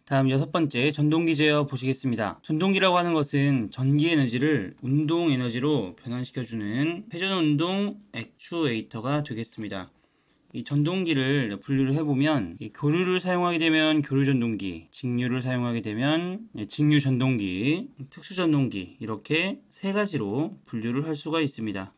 다음 6번째 전동기 제어 보시겠습니다. 전동기라고 하는 것은 전기 에너지를 운동 에너지로 변환시켜주는 회전운동 액추에이터가 되겠습니다. 이 전동기를 분류를 해보면 교류를 사용하게 되면 교류전동기, 직류를 사용하게 되면 직류전동기, 특수전동기 이렇게 세 가지로 분류를 할 수가 있습니다.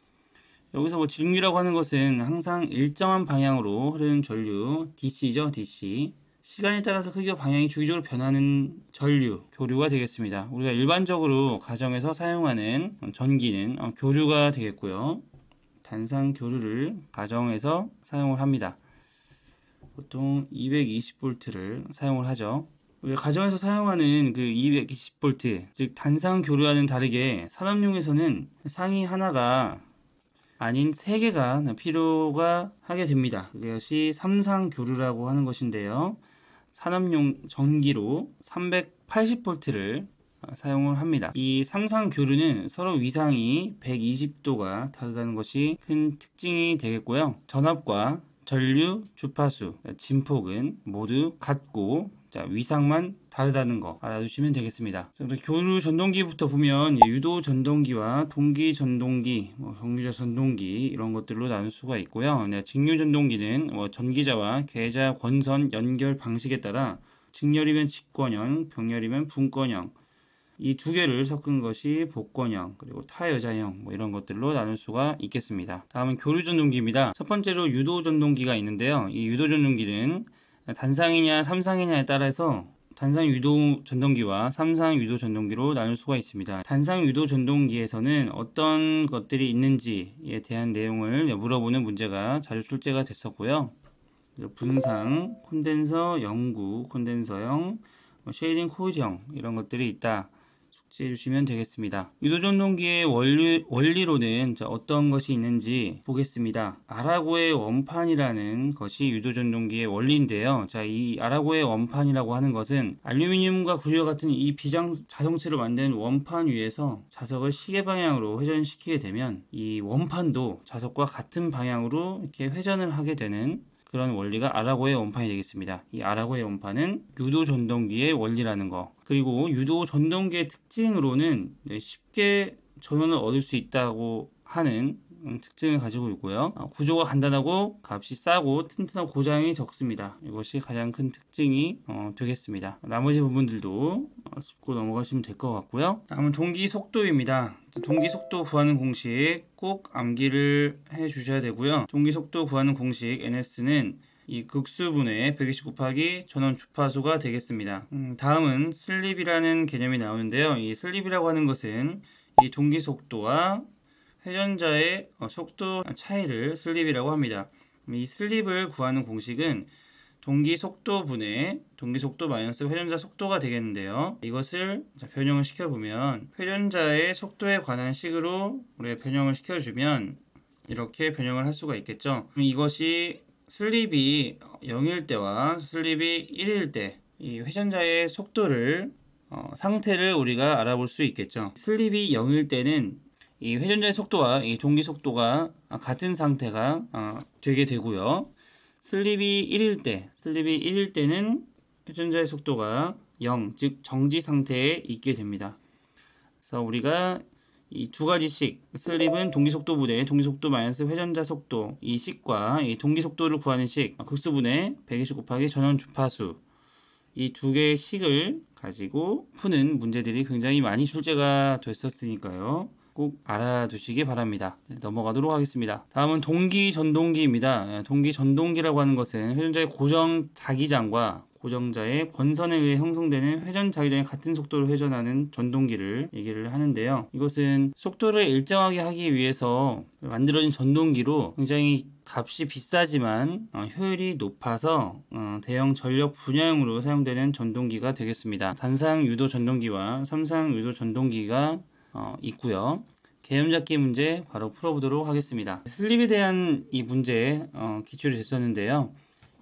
여기서 직류라고 하는 것은 항상 일정한 방향으로 흐르는 전류, DC죠, DC. 시간에 따라서 크기와 방향이 주기적으로 변하는 전류, 교류가 되겠습니다. 우리가 일반적으로 가정에서 사용하는 전기는 교류가 되겠고요. 단상 교류를 가정에서 사용을 합니다. 보통 220V를 사용을 하죠. 우리가 가정에서 사용하는 그 220V, 즉 단상 교류와는 다르게 산업용에서는 상위 하나가 아닌 3개가 필요가 하게 됩니다. 그것이 삼상 교류라고 하는 것인데요. 산업용 전기로 380V를 사용을 합니다. 이 삼상 교류는 서로 위상이 120도가 다르다는 것이 큰 특징이 되겠고요. 전압과 전류, 주파수, 진폭은 모두 같고 위상만 다르다는 거 알아두시면 되겠습니다. 그래서 교류 전동기부터 보면 유도 전동기와 동기 전동기, 경유자 전동기 이런 것들로 나눌 수가 있고요. 직류 전동기는 전기자와 계좌 권선 연결 방식에 따라 직렬이면 직권형, 병렬이면 분권형 이 두 개를 섞은 것이 복권형, 그리고 타여자형 이런 것들로 나눌 수가 있겠습니다. 다음은 교류 전동기입니다. 첫 번째로 유도 전동기가 있는데요. 이 유도 전동기는 단상이냐 삼상이냐에 따라서 단상 유도 전동기와 삼상 유도 전동기로 나눌 수가 있습니다. 단상 유도 전동기에서는 어떤 것들이 있는지에 대한 내용을 물어보는 문제가 자주 출제가 됐었고요. 분상, 콘덴서, 영구, 콘덴서형, 쉐이딩 코일형 이런 것들이 있다. 숙지해 주시면 되겠습니다. 유도전동기의 원리로는 어떤 것이 있는지 보겠습니다. 아라고의 원판이라는 것이 유도전동기의 원리인데요. 이 아라고의 원판이라고 하는 것은 알루미늄과 구리와 같은 이 비장 자성체로 만든 원판 위에서 자석을 시계 방향으로 회전시키게 되면 이 원판도 자석과 같은 방향으로 이렇게 회전을 하게 되는 그런 원리가 아라고의 원판이 되겠습니다. 이 아라고의 원판은 유도 전동기의 원리라는 거. 그리고 유도 전동기의 특징으로는 쉽게 전원을 얻을 수 있다고 하는 특징을 가지고 있고요. 구조가 간단하고 값이 싸고 튼튼하고 고장이 적습니다. 이것이 가장 큰 특징이 되겠습니다. 나머지 부분들도 짚고 넘어가시면 될 것 같고요. 다음은 동기 속도입니다. 동기 속도 구하는 공식 꼭 암기를 해 주셔야 되고요. 동기 속도 구하는 공식 NS는 이 극수분의 120 곱하기 전원 주파수가 되겠습니다. 다음은 슬립이라는 개념이 나오는데요. 이 슬립이라고 하는 것은 이 동기 속도와 회전자의 속도 차이를 슬립이라고 합니다. 이 슬립을 구하는 공식은 동기 속도분의 동기 속도 마이너스 회전자 속도가 되겠는데요. 이것을 변형을 시켜보면 회전자의 속도에 관한 식으로 우리가 변형을 시켜주면 이렇게 변형을 할 수가 있겠죠. 이것이 슬립이 0일 때와 슬립이 1일 때 이 회전자의 속도를 상태를 우리가 알아볼 수 있겠죠. 슬립이 0일 때는 이 회전자의 속도와 이 동기 속도가 같은 상태가 되게 되고요. 슬립이 1일 때는 회전자의 속도가 0, 즉 정지 상태에 있게 됩니다. 그래서 우리가 이 두 가지씩 슬립은 동기 속도분의 동기 속도 마이너스 회전자 속도 이 식과 이 동기 속도를 구하는 식 극수분의 120 곱하기 전원 주파수 이 두 개의 식을 가지고 푸는 문제들이 굉장히 많이 출제가 됐었으니까요. 꼭 알아두시기 바랍니다. 넘어가도록 하겠습니다. 다음은 동기 전동기입니다. 동기 전동기라고 하는 것은 회전자의 고정 자기장과 고정자의 권선에 의해 형성되는 회전 자기장이 같은 속도로 회전하는 전동기를 얘기를 하는데요. 이것은 속도를 일정하게 하기 위해서 만들어진 전동기로 굉장히 값이 비싸지만 효율이 높아서 대형 전력 분야용으로 사용되는 전동기가 되겠습니다. 단상 유도 전동기와 삼상 유도 전동기가 있고요. 개념 잡기 문제 바로 풀어보도록 하겠습니다. 슬립에 대한 이 문제 기출이 됐었는데요.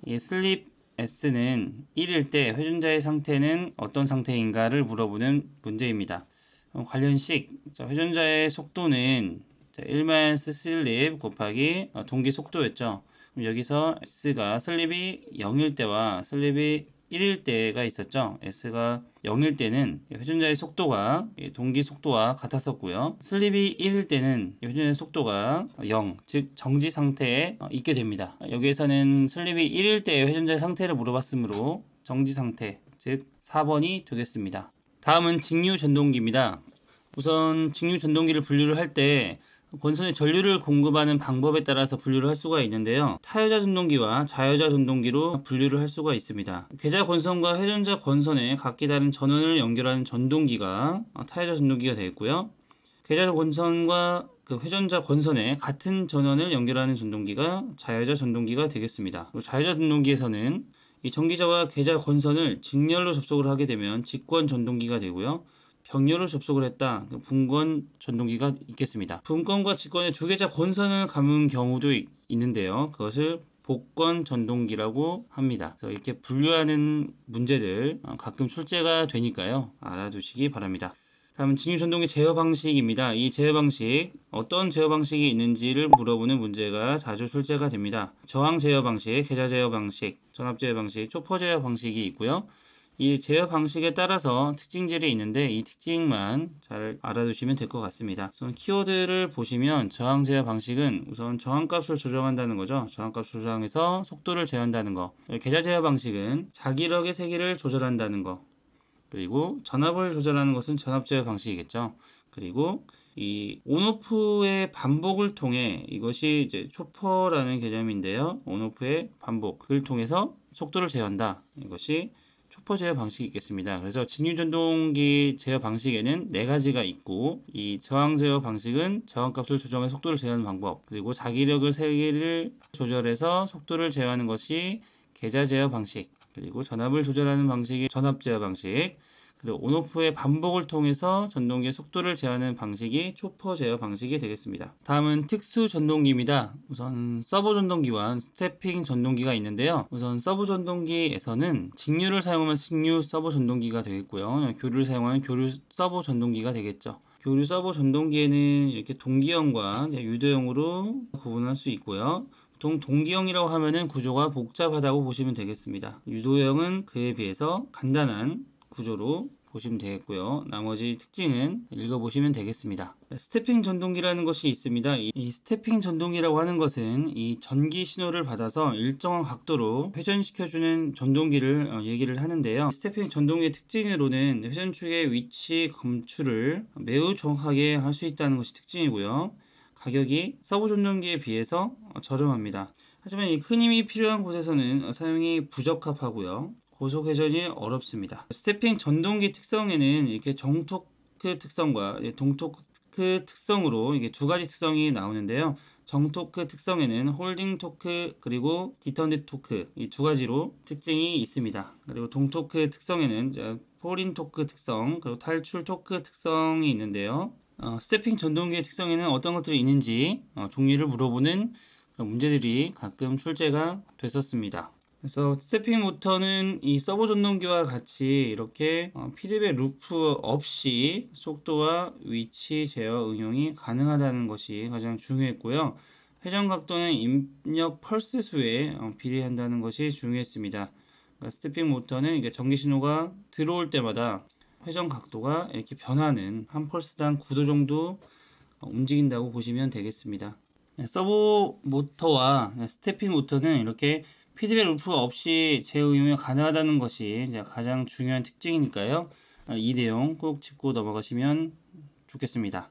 이 슬립 S는 1일 때 회전자의 상태는 어떤 상태인가를 물어보는 문제입니다. 관련식 회전자의 속도는 1-슬립 곱하기 동기 속도였죠. 그럼 여기서 S가 슬립이 0일 때와 슬립이 1일 때가 있었죠. S가 0일 때는 회전자의 속도가 동기 속도와 같았었고요. 슬립이 1일 때는 회전자의 속도가 0, 즉 정지 상태에 있게 됩니다. 여기에서는 슬립이 1일 때의 회전자의 상태를 물어봤으므로 정지 상태, 즉 4번이 되겠습니다. 다음은 직류 전동기입니다. 우선 직류 전동기를 분류를 할 때 권선에 전류를 공급하는 방법에 따라서 분류를 할 수가 있는데요. 타여자 전동기와 자여자 전동기로 분류를 할 수가 있습니다. 계좌 권선과 회전자 권선에 각기 다른 전원을 연결하는 전동기가 타여자 전동기가 되겠고요. 계좌 권선과 회전자 권선에 같은 전원을 연결하는 전동기가 자여자 전동기가 되겠습니다. 자여자 전동기에서는 이 전기자와 계좌 권선을 직렬로 접속을 하게 되면 직권 전동기가 되고요. 병렬로 접속을 했다. 분권 전동기가 있겠습니다. 분권과 직권의 두 계좌 권선을 감은 경우도 있는데요. 그것을 복권 전동기라고 합니다. 그래서 이렇게 분류하는 문제들 가끔 출제가 되니까요. 알아두시기 바랍니다. 다음은 직류 전동기 제어 방식입니다. 이 제어 방식, 어떤 제어 방식이 있는지를 물어보는 문제가 자주 출제가 됩니다. 저항 제어 방식, 계좌 제어 방식, 전압 제어 방식, 초퍼 제어 방식이 있고요. 이 제어 방식에 따라서 특징들이 있는데 이 특징만 잘 알아두시면 될 것 같습니다. 우선 키워드를 보시면 저항 제어 방식은 우선 저항값을 조정한다는 거죠. 저항값 조정해서 속도를 제어한다는 거. 계좌 제어 방식은 자기력의 세기를 조절한다는 거. 그리고 전압을 조절하는 것은 전압 제어 방식이겠죠. 그리고 이 온오프의 반복을 통해 이것이 이제 초퍼라는 개념인데요. 온오프의 반복을 통해서 속도를 제어한다. 이것이 초퍼 제어 방식이 있겠습니다. 그래서 직류 전동기 제어 방식에는 4가지가 있고 이 저항 제어 방식은 저항값을 조정해 속도를 제어하는 방법, 그리고 자기력을 세기를 조절해서 속도를 제어하는 것이 계좌 제어 방식, 그리고 전압을 조절하는 방식이 전압 제어 방식, 그리고 온오프의 반복을 통해서 전동기의 속도를 제어하는 방식이 초퍼 제어 방식이 되겠습니다. 다음은 특수 전동기입니다. 우선 서버 전동기와 스태핑 전동기가 있는데요. 우선 서버 전동기에서는 직류를 사용하면 직류 서버 전동기가 되겠고요. 교류를 사용하면 교류 서버 전동기가 되겠죠. 교류 서버 전동기에는 이렇게 동기형과 유도형으로 구분할 수 있고요. 보통 동기형이라고 하면은 구조가 복잡하다고 보시면 되겠습니다. 유도형은 그에 비해서 간단한 구조로 보시면 되겠고요. 나머지 특징은 읽어보시면 되겠습니다. 스태핑 전동기라는 것이 있습니다. 이 스태핑 전동기라고 하는 것은 이 전기 신호를 받아서 일정한 각도로 회전시켜주는 전동기를 얘기를 하는데요. 스태핑 전동기의 특징으로는 회전축의 위치 검출을 매우 정확하게 할 수 있다는 것이 특징이고요. 가격이 서버 전동기에 비해서 저렴합니다. 하지만 이 큰 힘이 필요한 곳에서는 사용이 부적합하고요. 고속 회전이 어렵습니다. 스태핑 전동기 특성에는 이렇게 정토크 특성과 동토크 특성으로 이게 2가지 특성이 나오는데요. 정토크 특성에는 홀딩 토크 그리고 디턴드 토크 이 2가지로 특징이 있습니다. 그리고 동토크 특성에는 폴인 토크 특성 그리고 탈출 토크 특성이 있는데요. 스태핑 전동기의 특성에는 어떤 것들이 있는지 종류를 물어보는 문제들이 가끔 출제가 됐었습니다. 그래서 스태핑 모터는 이 서버 전동기와 같이 이렇게 피드백 루프 없이 속도와 위치 제어 응용이 가능하다는 것이 가장 중요했고요. 회전 각도는 입력 펄스 수에 비례한다는 것이 중요했습니다. 그러니까 스태핑 모터는 이게 전기 신호가 들어올 때마다 회전 각도가 이렇게 변하는 한 펄스당 9도 정도 움직인다고 보시면 되겠습니다. 서버 모터와 스태핑 모터는 이렇게 피드백 루프 없이 재응용이 가능하다는 것이 이제 가장 중요한 특징이니까요. 이 내용 꼭 짚고 넘어가시면 좋겠습니다.